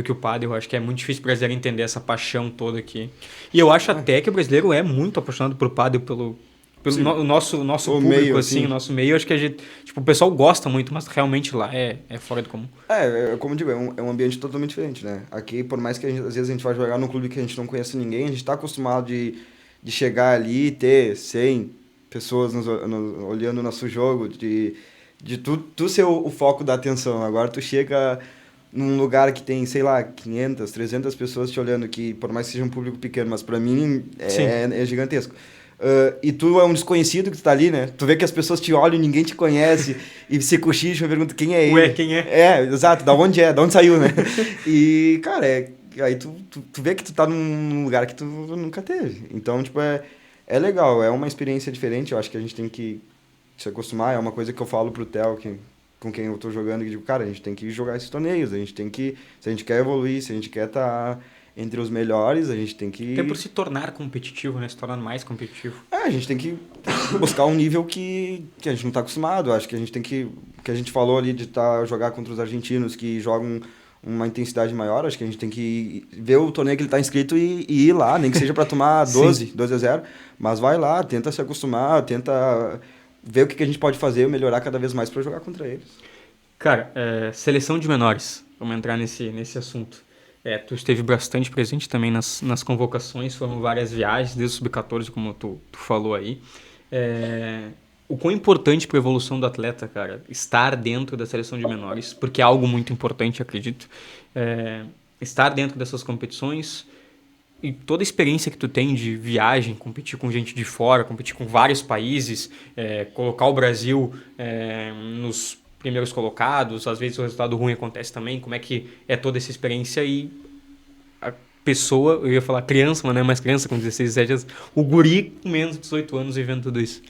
o pádel. Eu acho que é muito difícil o brasileiro entender essa paixão toda aqui. E eu acho até que o brasileiro é muito apaixonado por pádel, pelo nosso O público, meio, assim, o nosso meio. Acho que a gente, tipo, o pessoal gosta muito, mas realmente lá é fora do comum. Como eu digo, é um ambiente totalmente diferente, né? Aqui, por mais que às vezes a gente vai jogar num clube que a gente não conhece ninguém, a gente tá acostumado de chegar ali e ter 100 pessoas olhando o nosso jogo, de tu ser o foco da atenção. Agora tu chega num lugar que tem, sei lá, 500, 300 pessoas te olhando, que por mais que seja um público pequeno, mas pra mim é gigantesco. E tu é um desconhecido que tu tá ali, né? Tu vê que as pessoas te olham, ninguém te conhece, e você cochicha e pergunta quem é ele. Ué, quem é? Exato, da onde saiu, né? E, cara, aí tu vê que tu tá num lugar que tu nunca teve. Então, tipo, é legal, é uma experiência diferente, eu acho que a gente tem que se acostumar, é uma coisa que eu falo pro Theo, com quem eu tô jogando, que digo, cara, a gente tem que jogar esses torneios, a gente tem que, se a gente quer evoluir, se a gente quer estar entre os melhores, a gente tem que... Até por se tornar competitivo, né? Se tornar mais competitivo. A gente tem que buscar um nível que a gente não tá acostumado, acho que a gente tem que a gente falou ali de jogar contra os argentinos que jogam uma intensidade maior, acho que a gente tem que ver o torneio que ele tá inscrito e ir lá, nem que seja para tomar 12-0, mas vai lá, tenta se acostumar, tenta ver o que a gente pode fazer, melhorar cada vez mais para jogar contra eles. Cara, seleção de menores, vamos entrar nesse assunto. Tu esteve bastante presente também nas convocações, foram várias viagens, desde o Sub-14, como tu falou aí. O quão importante para a evolução do atleta, cara, estar dentro da seleção de menores, porque é algo muito importante, acredito. Estar dentro dessas competições e toda a experiência que tu tem de viagem, competir com gente de fora, competir com vários países, colocar o Brasil nos primeiros colocados, às vezes o resultado ruim acontece também, como é que é toda essa experiência e a pessoa, eu ia falar criança, mas não é mais criança, com 16, 17 anos, o guri com menos de 18 anos vivendo tudo isso.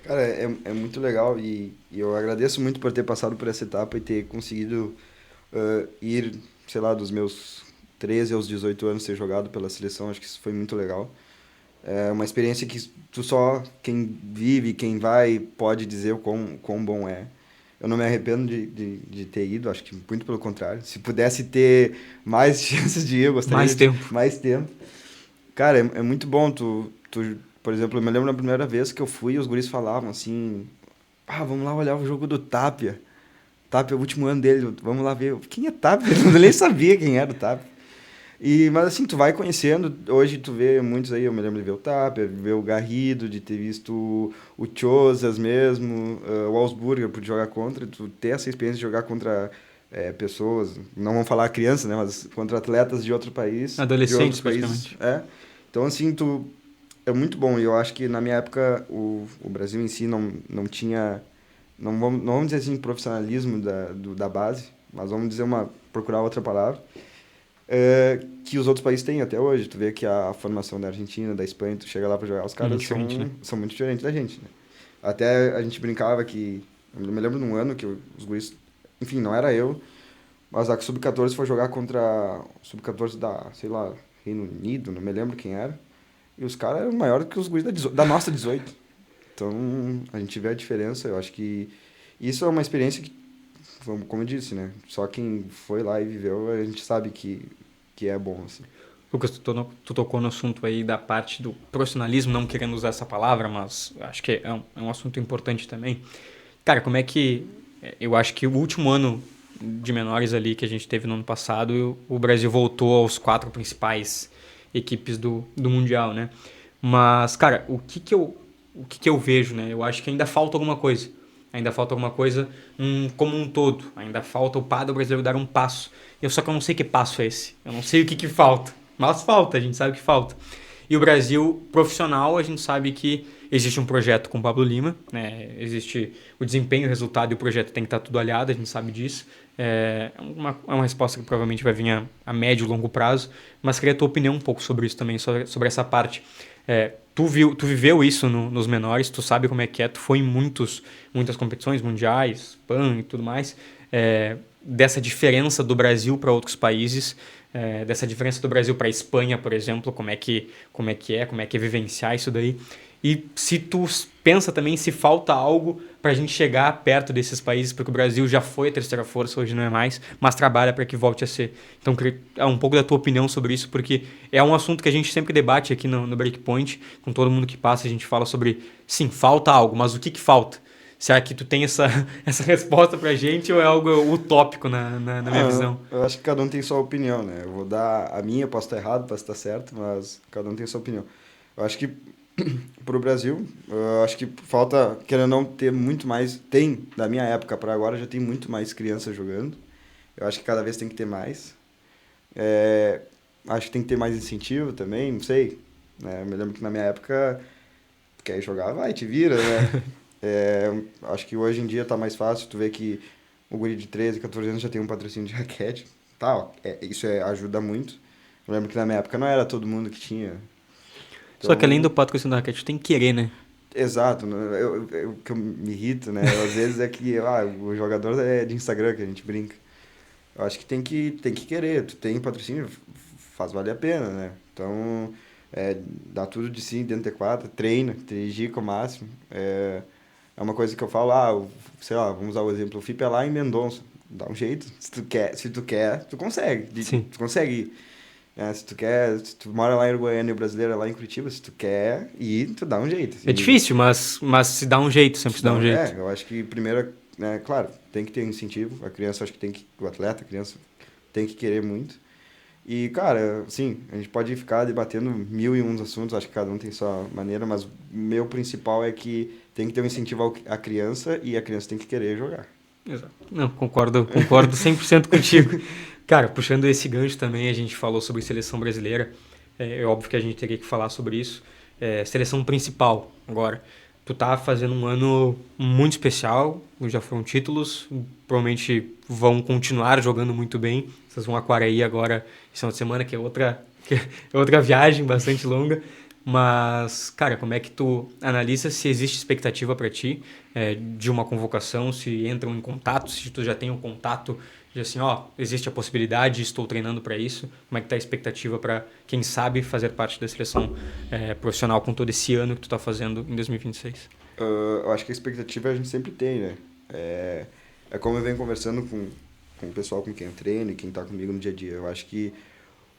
Cara, é muito legal e eu agradeço muito por ter passado por essa etapa e ter conseguido ir, sei lá, dos meus 13 aos 18 anos ter jogado pela seleção, acho que isso foi muito legal. É uma experiência que quem vive, quem vai, pode dizer o quão bom é. Eu não me arrependo de ter ido, acho que muito pelo contrário. Se pudesse ter mais chances de ir, eu gostaria mais tempo. Cara, é muito bom por exemplo, eu me lembro na primeira vez que eu fui, os guris falavam assim, vamos lá olhar o jogo do Tapia. Tapia é o último ano dele, vamos lá ver. Quem é Tapia? Eu nem sabia quem era o Tapia. Mas assim, tu vai conhecendo, hoje tu vê muitos aí, eu me lembro de ver o Tapia, ver o Garrido, de ter visto o Chozas mesmo, o Augsburger, por jogar contra, tu ter essa experiência de jogar contra pessoas, não vamos falar crianças, né, mas contra atletas de outro país, de Adolescentes, outros países, praticamente. Então assim, é muito bom, e eu acho que na minha época o Brasil em si não tinha, não vamos dizer assim profissionalismo da base, mas vamos dizer procurar outra palavra, que os outros países têm até hoje. Tu vê que a formação da Argentina, da Espanha, tu chega lá pra jogar, os Muito caras diferente, né? são muito diferentes da gente, né? Até a gente brincava que, eu me lembro de um ano que os guris, enfim, não era eu, mas a Sub-14 foi jogar contra o Sub-14 da, sei lá, Reino Unido, não me lembro quem era, e os caras eram maiores que os guris da nossa 18. Então, a gente vê a diferença, eu acho que isso é uma experiência que, como eu disse, né? Só quem foi lá e viveu, a gente sabe que é bom, assim. Lucas, tu tocou no assunto aí da parte do profissionalismo, não querendo usar essa palavra, mas acho que é um assunto importante também. Cara, como é que... Eu acho que o último ano de menores ali que a gente teve no ano passado, o Brasil voltou aos 4 principais equipes do Mundial, né? Mas, cara, o que que eu vejo, né? Eu acho que ainda falta alguma coisa. Ainda falta alguma coisa como um todo. Ainda falta o padre brasileiro dar um passo. Só que eu não sei que passo é esse. Eu não sei o que que falta. Mas falta, a gente sabe que falta. E o Brasil profissional, a gente sabe que existe um projeto com o Pablo Lima, né? Existe o desempenho, o resultado e o projeto tem que estar tudo alinhado, a gente sabe disso. É uma resposta que provavelmente vai vir a médio e longo prazo, mas queria a tua opinião um pouco sobre isso também, sobre essa parte. Tu viveu isso nos menores, tu sabe como é que é, tu foi em muitas competições mundiais, PAN e tudo mais, dessa diferença do Brasil para outros países, dessa diferença do Brasil para a Espanha, por exemplo, como é que é vivenciar isso daí. E se tu pensa também se falta algo para a gente chegar perto desses países, porque o Brasil já foi a terceira força, hoje não é mais, mas trabalha para que volte a ser. Então, queria um pouco da tua opinião sobre isso, porque é um assunto que a gente sempre debate aqui no Breakpoint, com todo mundo que passa, a gente fala sobre, sim, falta algo, mas o que falta? Será que tu tem essa resposta pra gente ou é algo utópico na minha visão? Eu acho que cada um tem sua opinião, né? Eu vou dar a minha, posso estar errado, posso estar certo, mas cada um tem sua opinião. Eu acho que pro Brasil, eu acho que falta, querendo ou não, ter muito mais. Tem, da minha época para agora, já tem muito mais crianças jogando. Eu acho que cada vez tem que ter mais. É, acho que tem que ter mais incentivo também, não sei. Né? Eu me lembro que na minha época, quer jogar, vai, te vira, né? Acho que hoje em dia tá mais fácil, tu vê que o guri de 13, 14 anos já tem um patrocínio de raquete. Tá, ó, ajuda muito. Eu lembro que na minha época não era todo mundo que tinha. Só que além Então, do patrocínio da raquete, tu tem que querer, né? exato, né? O que eu me irrito, né? Às vezes é que o jogador é de Instagram que a gente brinca. Eu acho que tem que querer. Tu tem patrocínio, faz valer a pena, né? Então, dá tudo de si dentro do T4, treina, te dedica ao máximo. É uma coisa que eu falo, sei lá, vamos usar o exemplo, o FIP é lá em Mendonça. Dá um jeito. Se tu quer, tu consegue. Sim. Tu consegue ir. Se tu mora lá em Uruguaiana e o brasileiro é lá em Curitiba, se tu quer ir, tu dá um jeito. É Assim, difícil, mas se dá um jeito, sempre se dá um jeito. eu acho que primeiro, né, claro, tem que ter incentivo. A criança, acho que o atleta, a criança tem que querer muito. E, cara, sim, a gente pode ficar debatendo mil e uns assuntos, acho que cada um tem sua maneira, mas o meu principal é que tem que ter um incentivo à criança e a criança tem que querer jogar. Exato. Não, concordo 100% contigo. Cara, puxando esse gancho também, a gente falou sobre seleção brasileira. É óbvio que a gente teria que falar sobre isso. Seleção principal, agora. Tu tá fazendo um ano muito especial, já foram títulos, provavelmente vão continuar jogando muito bem. Vocês vão a Quaraí agora, esse final de semana, que é outra viagem bastante longa. Mas, cara, como é que tu analisa se existe expectativa para ti de uma convocação, se entram em contato, se tu já tem um contato de assim, ó, existe a possibilidade, estou treinando para isso. Como é que tá a expectativa para quem sabe fazer parte da seleção profissional com todo esse ano que tu tá fazendo em 2026? Eu acho que a expectativa a gente sempre tem, né? É como eu venho conversando com o pessoal com quem eu treino e quem tá comigo no dia a dia. Eu acho que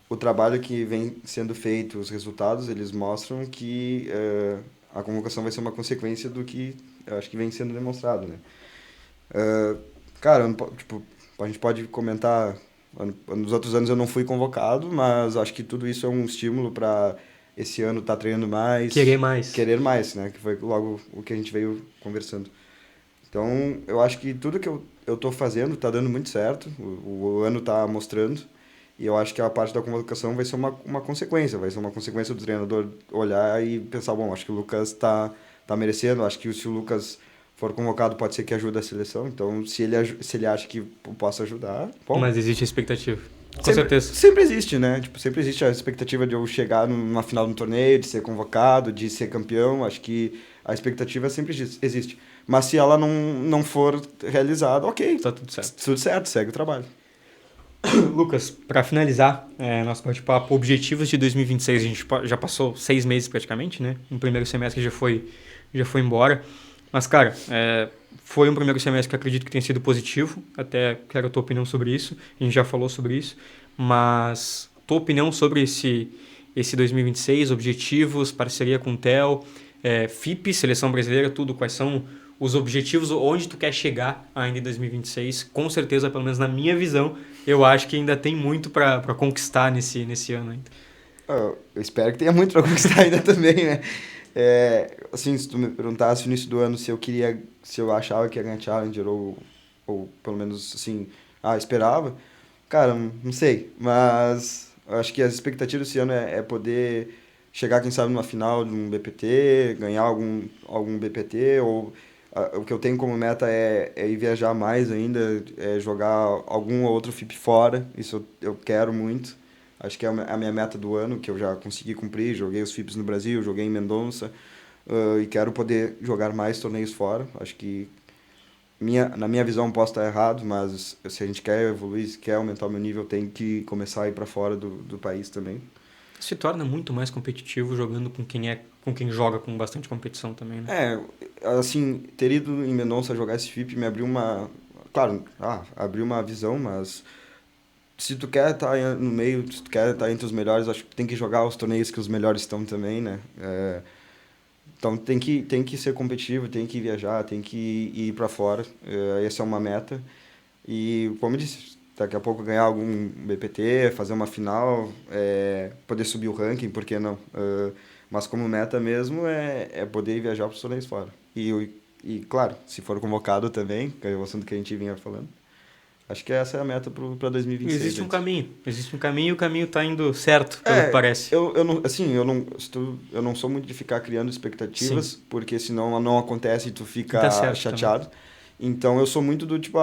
o trabalho que vem sendo feito, os resultados, eles mostram que a convocação vai ser uma consequência do que eu acho que vem sendo demonstrado, né? Cara, tipo, a gente pode comentar Nos outros anos eu não fui convocado, mas acho que tudo isso é um estímulo para esse ano estar treinando mais. Querer mais. Querer mais, né? Que foi logo o que a gente veio conversando. Então, eu acho que tudo que eu tô fazendo tá dando muito certo, o ano tá mostrando, e eu acho que a parte da convocação vai ser uma consequência, vai ser uma consequência do treinador olhar e pensar, bom, acho que o Lucas tá merecendo, acho que se o Lucas for convocado pode ser que ajude a seleção, então se ele acha que eu posso ajudar, bom... Mas existe a expectativa. Com sempre, certeza. Sempre existe, né? Tipo, sempre existe a expectativa de eu chegar numa final do torneio, de ser convocado, de ser campeão, acho que a expectativa sempre existe. Mas se ela não for realizada, ok. Tá tudo certo. Tudo certo, segue o trabalho. Lucas, para finalizar nosso bate-papo, objetivos de 2026, a gente já passou 6 meses praticamente, né? O primeiro semestre já foi embora. Mas, cara, foi um primeiro semestre que acredito que tenha sido positivo. Até quero a tua opinião sobre isso. A gente já falou sobre isso. Mas tua opinião sobre esse 2026, objetivos, parceria com o TEL, FIP, Seleção Brasileira, tudo. Quais são os objetivos, onde tu quer chegar ainda em 2026? Com certeza, pelo menos na minha visão, eu acho que ainda tem muito para conquistar nesse ano ainda. Eu espero que tenha muito para conquistar ainda também, né? Assim, se tu me perguntasse no início do ano se eu achava que ia ganhar Challenger ou pelo menos assim, esperava, cara, não sei, mas eu acho que as expectativas desse ano é poder chegar, quem sabe, numa final de um BPT, ganhar algum BPT, ou o que eu tenho como meta é ir viajar mais ainda, jogar algum outro FIP fora, isso eu quero muito. Acho que é a minha meta do ano, que eu já consegui cumprir. Joguei os FIPs no Brasil, joguei em Mendonça, e quero poder jogar mais torneios fora. Acho que, na minha visão, posso estar errado, mas se a gente quer evoluir, se quer aumentar o meu nível, tem que começar a ir para fora do país também. Se torna muito mais competitivo jogando com quem joga com bastante competição também, né? Assim, ter ido em Mendonça jogar esse FIP me abriu claro, abriu uma visão, mas... Se tu quer estar no meio, se tu quer estar entre os melhores, acho que tem que jogar os torneios que os melhores estão também, né? Então tem que ser competitivo, tem que viajar, tem que ir para fora. Essa é uma meta. E, como eu disse, daqui a pouco ganhar algum BPT, fazer uma final, poder subir o ranking, por que não? Mas como meta mesmo é poder viajar para os torneios fora. E, claro, se for convocado também, que é o assunto que a gente vinha falando. Acho que essa é a meta para 2026. Existe um caminho e o caminho está indo certo, pelo que parece. Eu não sou muito de ficar criando expectativas, sim, porque senão não acontece e tu fica chateado. Também. Então eu sou muito do tipo,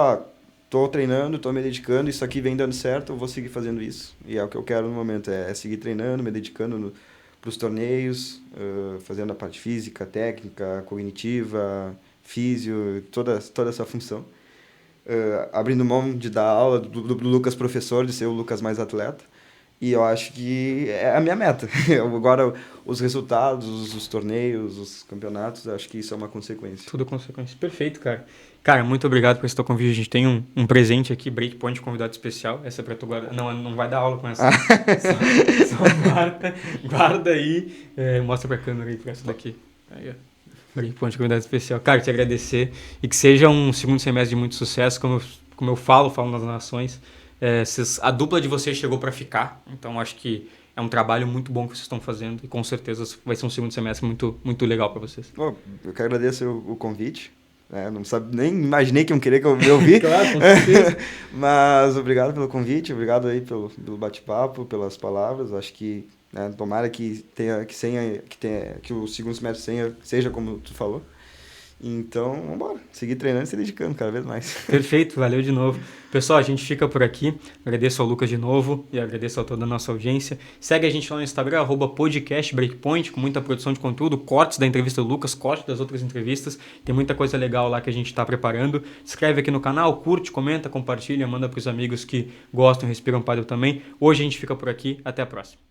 tô treinando, tô me dedicando, isso aqui vem dando certo, eu vou seguir fazendo isso. E é o que eu quero no momento, é seguir treinando, me dedicando para os torneios, fazendo a parte física, técnica, cognitiva, físio, toda essa função. Abrindo mão de dar aula do Lucas professor, de ser o Lucas mais atleta. E eu acho que é a minha meta. Agora, os resultados, os torneios, os campeonatos, acho que isso é uma consequência. Tudo consequência. Perfeito, cara. Cara, muito obrigado por esse teu convite. A gente tem um presente aqui, Breakpoint, convidado especial. Essa é pra tu guardar. Não vai dar aula com essa. Só guarda aí. Mostra pra câmera aí, pra essa daqui. Aí, ó. Breakpoint, convidado especial. Cara, te agradecer e que seja um segundo semestre de muito sucesso, como eu falo nas nações. A dupla de vocês chegou para ficar, então acho que é um trabalho muito bom que vocês estão fazendo e com certeza vai ser um segundo semestre muito, muito legal para vocês. Bom, eu que agradeço o convite. Nem imaginei que iam querer que eu me ouvisse. Claro, com certeza. Mas obrigado pelo convite, obrigado aí pelo bate-papo, pelas palavras. Acho que tomara que o segundo semestre seja como tu falou. Então, vamos embora. Seguir treinando e se dedicando cada vez mais. Perfeito, valeu de novo. Pessoal, a gente fica por aqui. Agradeço ao Lucas de novo e agradeço a toda a nossa audiência. Segue a gente lá no Instagram, @podcastbreakpoint, com muita produção de conteúdo, cortes da entrevista do Lucas, cortes das outras entrevistas. Tem muita coisa legal lá que a gente está preparando. Se inscreve aqui no canal, curte, comenta, compartilha, manda para os amigos que gostam e respiram paddle também. Hoje a gente fica por aqui. Até a próxima.